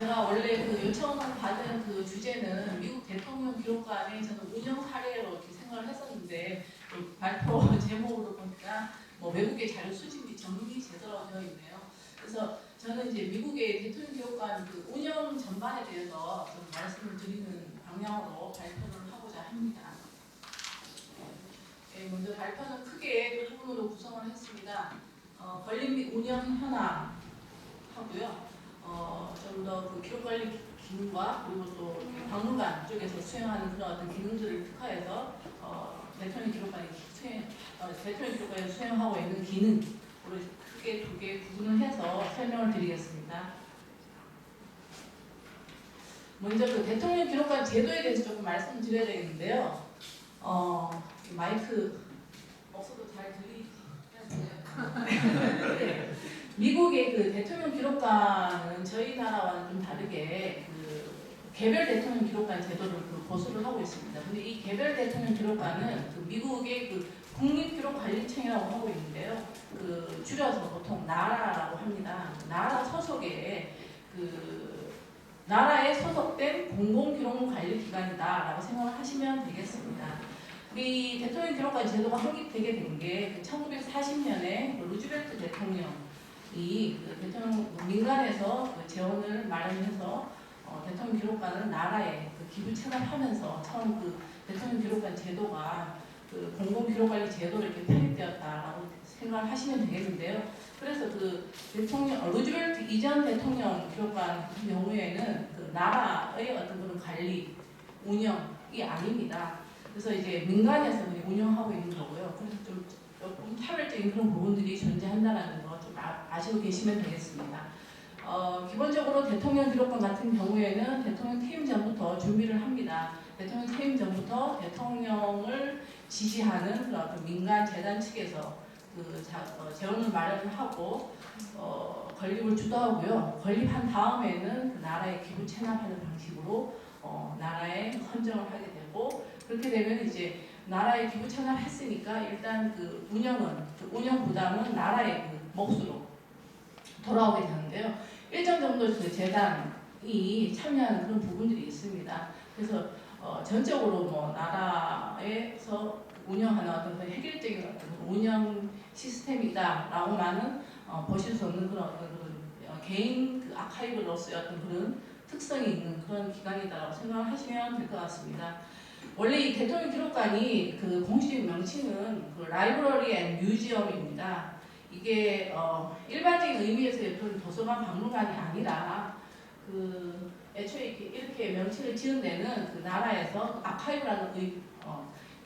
제가 원래 그 요청을 받은 그 주제는 미국 대통령 기록관의 저는 운영 사례로 이렇게 생각을 했었는데 그 발표 제목으로 보니까 뭐 외국의 자료 수집 및 정리 제도라고 되어 있네요. 그래서 저는 이제 미국의 대통령 기록관 그 운영 전반에 대해서 좀 말씀을 드리는 방향으로 발표를 하고자 합니다. 네, 먼저 발표는 크게 두 부분으로 구성을 했습니다. 건립 및 운영 현황 하고요. 좀 더 그 기록관리 기능과 그리고 또 박물관 쪽에서 수행하는 그런 어떤 기능들을 특화해서 대통령 기록관이 대통령 기록관이 수행하고 있는 기능으로 크게 두 개 구분을 해서 설명을 드리겠습니다. 먼저 그 대통령 기록관 제도에 대해서 조금 말씀을 드려야 되겠는데요. 마이크 없어도 잘 들리시나요? 네. 미국의 그 대통령 기록관은 저희 나라와는 좀 다르게 그 개별 대통령 기록관 제도를 그 고수를 하고 있습니다. 근데 이 개별 대통령 기록관은 그 미국의 그 국립기록관리청이라고 하고 있는데요. 그 줄여서 보통 나라라고 합니다. 나라 소속의 그 나라에 소속된 공공기록관리기관이다라고 생각을 하시면 되겠습니다. 이 대통령 기록관 제도가 확립되게 된 게 1940년에 루즈벨트 대통령이 그 대통령 민간에서 그 재원을 마련해서 대통령 기록관을 나라에 그 기부 체납하면서 처음 그 대통령 기록관 제도가 그 공공기록관리 제도로 이렇게 편입되었다라고 생각을 하시면 되겠는데요. 그래서 그 대통령 루즈벨트 이전 대통령 기록관 같은 경우에는 그 나라의 어떤 그런 관리 운영이 아닙니다. 그래서 이제 민간에서 운영하고 있는 거고요. 그래서 좀 조금 차별적인 그런 부분들이 존재한다는 거 좀 아시고 계시면 되겠습니다. 기본적으로 대통령 기록관 같은 경우에는 대통령 퇴임 전부터 준비를 합니다. 대통령 퇴임 전부터 대통령을 지지하는 그런 어떤 민간 재단 측에서 그 재원을 마련을 하고 건립을 주도하고요. 건립한 다음에는 그 나라에 기부 체납하는 방식으로 나라에 헌정을 하게 되고 그렇게 되면 이제 나라에 기부 체납했으니까 일단 그 운영 부담은 나라의 그 몫으로 돌아오게 되는데요. 일정 정도 그 재단이 참여하는 그런 부분들이 있습니다. 그래서 전적으로 뭐 나라에서 운영하는 어떤 그 획일적인 어떤 운영 시스템이다라고만은 보실 수 없는 그런 어떤 개인 그 아카이브로서의 어떤 그런 특성이 있는 그런 기관이다라고 생각을 하시면 될 것 같습니다. 원래 이 대통령 기록관이 그 공식 명칭은 그 라이브러리 앤 뮤지엄입니다. 이게 일반적인 의미에서 예쁜 도서관 박물관이 아니라 그 애초에 이렇게 명칭을 지은 데는 그 나라에서 아카이브라는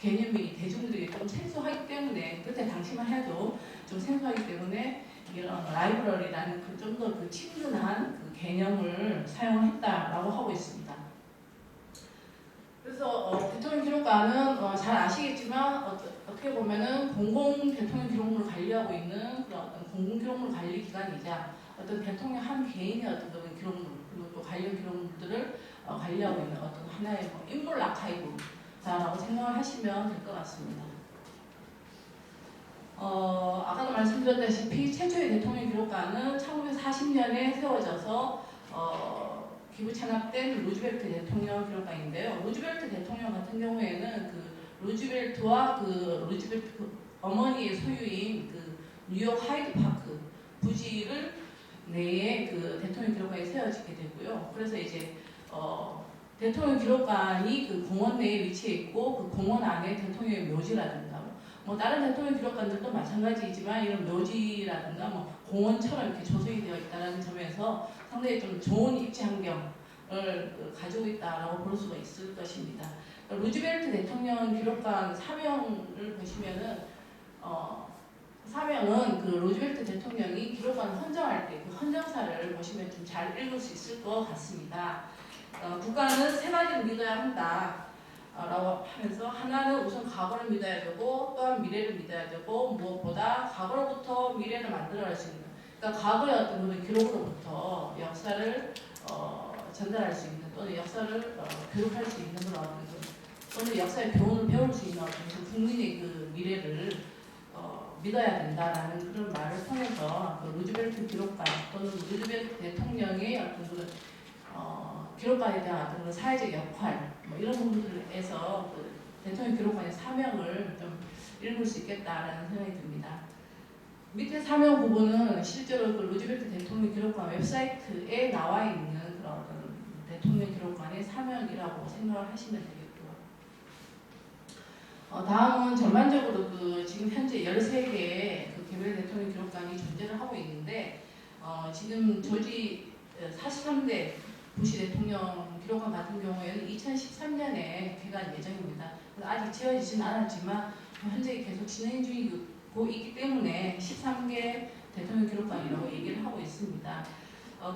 개념이 대중들이 좀 생소하기 때문에 그때 당시만 해도 좀 생소하기 때문에 이런 라이브러리라는 그 좀 더 그 친근한 그 개념을 사용했다라고 하고 있습니다. 그래서 대통령 기록관은 잘 아시겠지만 어떻게 보면은 공공 대통령 기록물을 관리하고 있는 그런 어떤 공공 기록물 관리 기관이자 어떤 대통령 한 개인의 어떤 그런 기록물 그리고 또 관련 기록물들을 관리하고 있는 어떤 하나의 인물 아카이브라고 생각을 하시면 될 것 같습니다. 아까도 말씀드렸다시피 최초의 대통령 기록관은 1940년에 세워져서 기부 체납된 루즈벨트 대통령 기록관인데요. 루즈벨트 대통령 같은 경우에는 그 루즈벨트와 그 루즈벨트 어머니의 소유인 그 뉴욕 하이드 파크 부지를 내에 그 대통령 기록관이 세워지게 되고요. 그래서 이제 대통령 기록관이 그 공원 내에 위치해 있고 그 공원 안에 대통령의 묘지라든가 뭐 다른 대통령 기록관들도 마찬가지이지만 이런 묘지라든가 뭐 공원처럼 이렇게 조성이 되어 있다는 점에서 상당히 좀 좋은 입지 환경을 가지고 있다라고 볼 수가 있을 것입니다. 루즈벨트 대통령 기록관 사명을 보시면은 사명은 그 루즈벨트 대통령이 기록관을 헌정할 때 그 헌정사를 보시면 좀 잘 읽을 수 있을 것 같습니다. 국가는 세 가지를 믿어야 한다. 라고 하면서 하나는 우선 과거를 믿어야 되고 또한 미래를 믿어야 되고 무엇보다 과거로부터 미래를 만들어갈 수 있는 그러니까 과거의 어떤 그런 기록으로부터 역사를 전달할 수 있는 또는 역사를 교육할 수 있는 그런 또는 역사의 교훈을 배울 수 있는 어떤 국민의 그 미래를 믿어야 된다라는 그런 말을 통해서 그 루즈벨트 기록관 또는 루즈벨트 대통령의 어떤 그런 기록관에 대한 어떤 사회적 역할 뭐 이런 부분들에서 그 대통령 기록관의 사명을 좀 읽을 수 있겠다라는 생각이 듭니다. 밑에 사명 부분은 실제로 그 루즈벨트 대통령 기록관 웹사이트에 나와 있는 그런 대통령 기록관의 사명이라고 생각을 하시면 되겠고요. 다음은 전반적으로 그 지금 현재 13개의 그 개별 대통령 기록관이 존재를 하고 있는데 지금 조지 43대 부시 대통령 기록관 같은 경우에는 2013년에 개관 예정입니다. 아직 지어지진 않았지만 현재 계속 진행 중이고 있기 때문에 13개 대통령 기록관이라고 얘기를 하고 있습니다.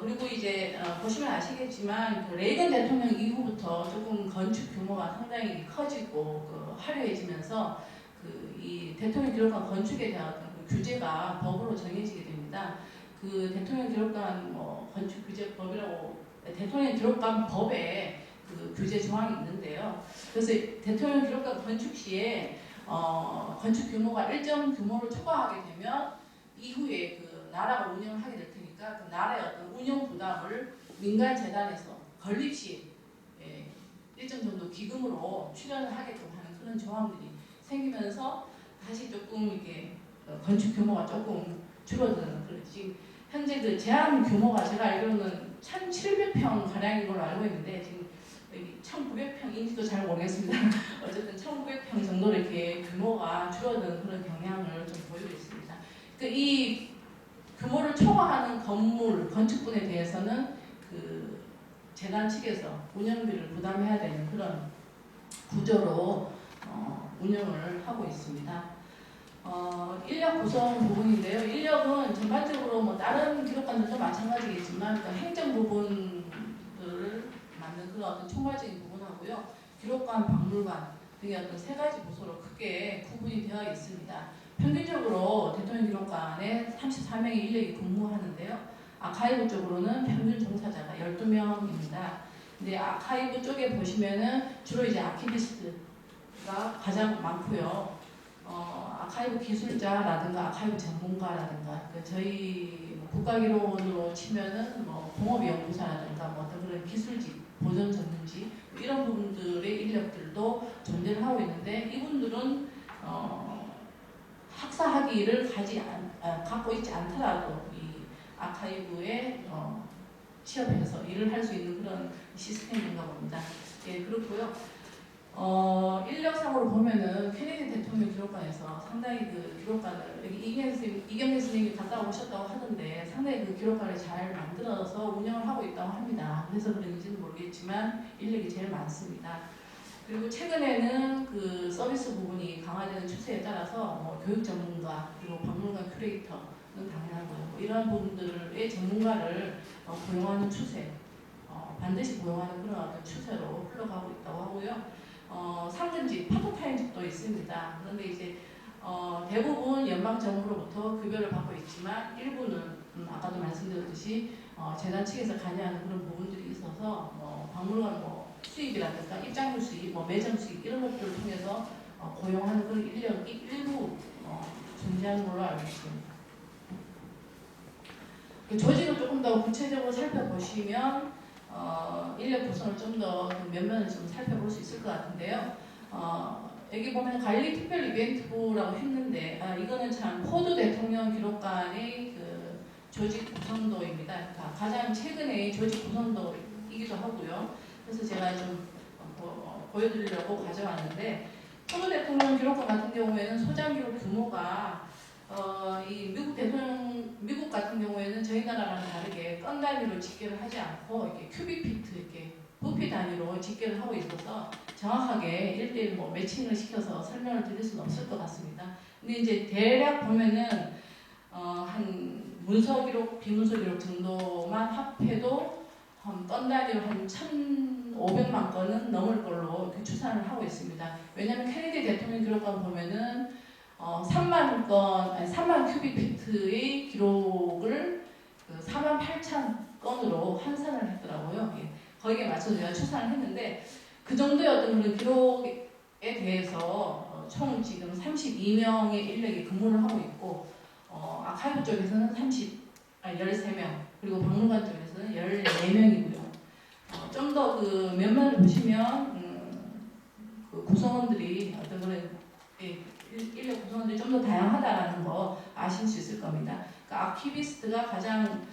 그리고 이제 보시면 아시겠지만 그 레이건 대통령 이후부터 조금 건축 규모가 상당히 커지고 그 화려해지면서 그 이 대통령 기록관 건축에 대한 그 규제가 법으로 정해지게 됩니다. 그 대통령 기록관 건축 규제법이라고 대통령 기록관 법에 그 규제 조항이 있는데요. 그래서 대통령 기록관 건축 시에 건축 규모가 일정 규모를 초과하게 되면 이후에 그 나라가 운영을 하게 될 테니까 그 나라의 어떤 운영 부담을 민간 재단에서 건립 시 일정 정도 기금으로 출연을 하게끔 하는 그런 조항들이 생기면서 다시 조금 이게 건축 규모가 조금 줄어드는 그런 지금 현재 그 제한 규모가 제가 알기로는 1,700평 가량인 걸로 알고 있는데 지금 여기 1,900평인지도 잘 모르겠습니다. 어쨌든 1,900평 정도로 이렇게 규모가 줄어드는 그런 경향을 좀 보이고 있습니다. 그러니까 이 규모를 초과하는 건물 건축분에 대해서는 그 재단 측에서 운영비를 부담해야 되는 그런 구조로 운영을 하고 있습니다. 인력 구성 부분인데요. 인력은 전반적으로 뭐 다른 기록관들도 마찬가지겠지만 그 행정 부분들을 만든 그런 어떤 총괄적인 부분하고요. 기록관, 박물관 등의 어떤 세 가지 부서로 크게 구분이 되어 있습니다. 평균적으로 대통령 기록관에 34명의 인력이 근무하는데요. 아카이브 쪽으로는 평균 종사자가 12명입니다. 근데 아카이브 쪽에 보시면은 주로 이제 아키비스트가 가장 많고요. 아카이브 기술자라든가 아카이브 전문가라든가 저희 국가기록원으로 치면은 공업연구사라든가 어떤 그런 기술직, 보존 전문직 이런 부분들의 인력들도 존재를 하고 있는데 이분들은 학사 학위를 갖고 있지 않더라도 이 아카이브에 취업해서 일을 할 수 있는 그런 시스템인가 봅니다. 예, 그렇고요. 인력상으로 보면은 케네디 대통령 기록관에서 상당히 그 기록관을 여기 이경래 선생님이 갔다 오셨다고 하던데 상당히 그 기록관을 잘 만들어서 운영을 하고 있다고 합니다. 그래서 그런지는 모르겠지만 인력이 제일 많습니다. 그리고 최근에는 그 서비스 부분이 강화되는 추세에 따라서 교육 전문가 그리고 박물관 큐레이터는 당연하고요. 이러한 부분들의 전문가를 고용하는 추세, 반드시 고용하는 그런 어떤 추세로 흘러가고 있다고 하고요. 상근직, 파트타임직도 있습니다. 그런데 이제 대부분 연방 정부로부터 급여를 받고 있지만 일부는 아까도 말씀드렸듯이 재단 측에서 관여하는 그런 부분들이 있어서 박물관 수입이라든가 입장료 수입, 매점 수입 이런 것들을 통해서 고용하는 그런 인력이 일부 존재하는 걸로 알고 있습니다. 조직을 조금 더 구체적으로 살펴보시면 인력 구성을 좀 더 면면을 좀 살펴볼 수 있을 것 같은데요. 여기 보면 관리 특별 이벤트부라고 했는데 이거는 참 포드 대통령 기록관의 그 조직 구성도입니다. 그러니까 가장 최근의 조직 구성도이기도 하고요. 그래서 제가 좀 보여드리려고 가져왔는데 포드 대통령 기록관 같은 경우에는 소장 기록 규모가 이 미국 같은 경우에는 저희 나라랑 다르게 건 단위로 집계를 하지 않고 이렇게 큐빅피트 이렇게 부피 단위로 집계를 하고 있어서 정확하게 1대1 매칭을 시켜서 설명을 드릴 수는 없을 것 같습니다. 근데 이제 대략 보면은 한 문서 기록, 비문서 기록 정도만 합해도 건 단위로 한 1,500만 건은 넘을 걸로 추산을 하고 있습니다. 왜냐하면 케네디 대통령 기록관 보면은 3만 큐빅피트의 기록을 48,000건으로 환산을 했더라고요. 거기에 맞춰서 제가 추산을 했는데 그 정도의 어떤 그런 기록에 대해서 총 지금 32명의 인력이 근무를 하고 있고 아카이브 쪽에서는 13명 그리고 박물관 쪽에서는 14명이고요. 좀 더 그 면면을 보시면 그 구성원들이 어떤 그런 인력 구성원들이 좀 더 다양하다라는 거 아실 수 있을 겁니다. 그러니까 아키비스트가 가장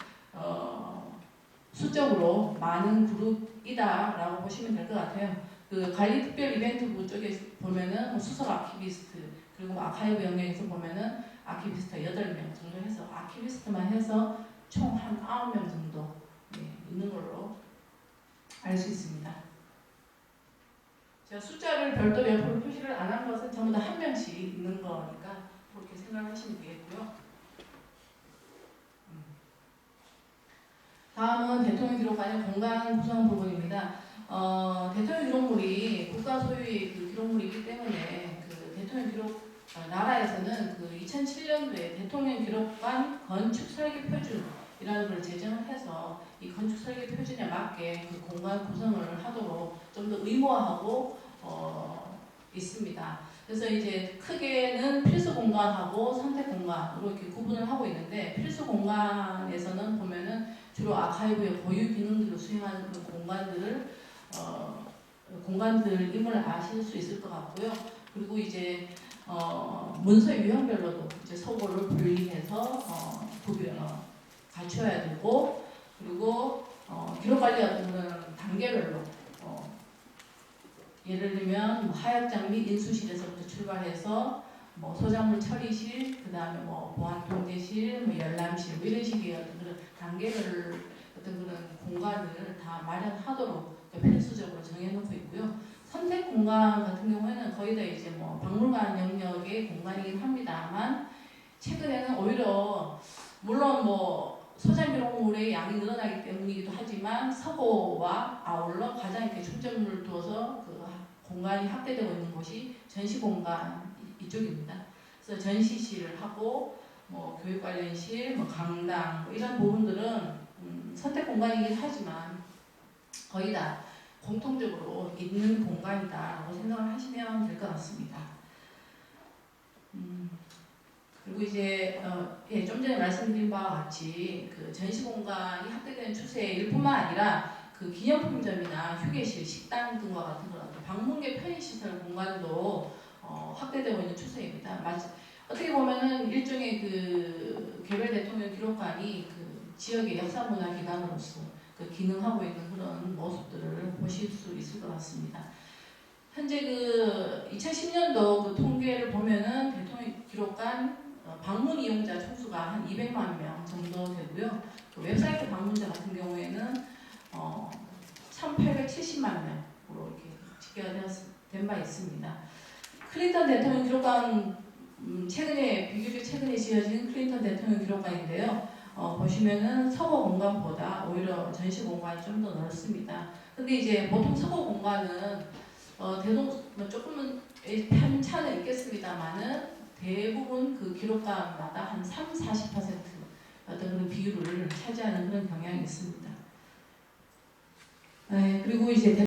수적으로 많은 그룹이다라고 보시면 될 것 같아요. 그 관리특별이벤트부 쪽에 보면은 뭐 수석 아키비스트 그리고 아카이브 영역에서 보면은 아키비스트 8명 정도 해서 아키비스트만 해서 총 한 9명 정도 있는 걸로 알 수 있습니다. 제가 숫자를 별도로 옆으로 표시를 안 한 것은 전부 다 한 명씩 있는 거니까 그렇게 생각하시면 되겠고요. 다음은 대통령 기록관의 공간 구성 부분입니다. 대통령 기록물이 국가 소유의 그 기록물이기 때문에 그 대통령 기록 나라에서는 그 2007년도에 대통령 기록관 건축 설계 표준이라는 걸 제정을 해서 이 건축 설계 표준에 맞게 그 공간 구성을 하도록 좀 더 의무화하고 있습니다. 그래서 이제 크게는 필수 공간하고 선택 공간으로 이렇게 구분을 하고 있는데 필수 공간에서는 보면은 주로 아카이브의 고유 기능들을 수행하는 그런 공간들임을 아실 수 있을 것 같고요. 그리고 이제 문서 유형별로도 이제 서고를 분리해서 갖춰야 되고 그리고 기록 관리 같은 거는 단계별로 예를 들면 하역장 및 인수실에서부터 출발해서 소장물 처리실, 그 다음에 보안 통제실, 열람실 이런 식의 어떤 그런 단계별 어떤 그런 공간을 다 마련하도록 필수적으로 정해놓고 있고요. 선택 공간 같은 경우에는 거의 다 이제 박물관 영역의 공간이긴 합니다만 최근에는 오히려 물론 소장 기록물의 양이 늘어나기 때문이기도 하지만 서고와 아울러 가장 이렇게 중점을 두어서 그 공간이 확대되고 있는 곳이 전시 공간 이쪽입니다. 그래서 전시실을 하고 교육 관련실, 강당 이런 부분들은 선택 공간이긴 하지만 거의 다 공통적으로 있는 공간이다라고 생각을 하시면 될 것 같습니다. 그리고 이제 좀 전에 말씀드린 바와 같이 그 전시 공간이 확대되는 추세일 뿐만 아니라 그 기념품점이나 휴게실, 식당 등과 같은 그런 방문객 편의시설 공간도 확대되고 있는 추세입니다. 어떻게 보면은 일종의 그 개별 대통령 기록관이 그 지역의 역사문화 기관으로서 그 기능하고 있는 그런 모습들을 보실 수 있을 것 같습니다. 현재 그 2010년도 그 통계를 보면은 대통령 기록관 방문 이용자 총수가 한 200만 명 정도 되고요. 그 웹사이트 방문자 같은 경우에는 1,870만 명으로 이렇게 집계가 된 바 있습니다. 클린턴 대통령 기록관 비교적 최근에 지어진 클린턴 대통령 기록관인데요. 보시면은 서고 공간보다 오히려 전시 공간이 좀 더 넓습니다. 근데 이제 보통 서고 공간은 조금은 편차는 있겠습니다만은 대부분 그 기록관마다 한 30-40% 어떤 그런 비율을 차지하는 그런 경향이 있습니다. 네, 그리고 이제